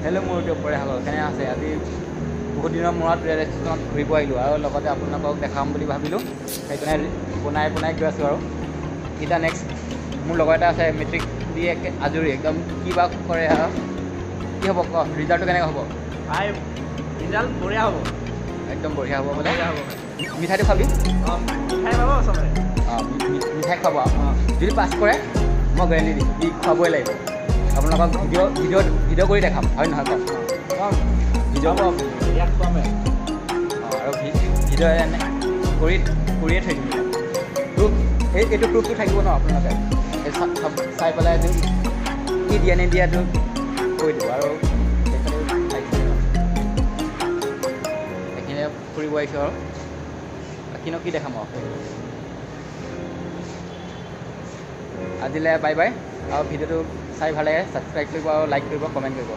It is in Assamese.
হেল্ল' মোৰ ইউটিউব পৰিয়াল কেনে আছে? আজি বহুত দিনৰ মূৰত ৰেল ষ্টেচনত ঘূৰিব আহিলোঁ আৰু লগতে আপোনালোকক দেখাম বুলি ভাবিলোঁ, সেইকাৰণে বনাই গৈ আছোঁ। আৰু এতিয়া নেক্সট মোৰ লগৰ এটা আছে, মেট্ৰিক দি আজৰি, একদম কি বা কৰে আৰু কি হ'ব ক, ৰিজাল্টটো কেনেকৈ হ'ব? ৰিজাল্ট বঢ়িয়া হ'ব, একদম বঢ়িয়া হ'ব বোলে। বঢ়িয়া হ'ব। মিঠাইটো খাবি? মিঠাই পাব চবে। মিঠাই খাব। যদি পাছ কৰে মই গেৰেণ্টি দিম, ই খুৱাবই লাগিব। আপোনালোকক ভিডিঅ' কৰি দেখাম, হয় নহয় কওক? ভিডিঅ' ইয়াত খুৱামে। আৰু ভিডিঅ' কৰিয়ে থৈ দিম। প্ৰুফ এইটো প্ৰুফটো থাকিব ন, আপোনালোকে চাই পেলাই কি দিয়ে নিদিয়াটো কৈ দিব। আৰু এইখিনিয়ে ফুৰিব আহিছোঁ আৰু কিনো কি দেখাম আৰু আজিলৈ বাই বাই। আৰু ভিডিঅ'টো চাই ভাল লাগে ছাবস্ক্ৰাইব কৰিব আৰু লাইক কৰিব, কমেণ্ট কৰিব।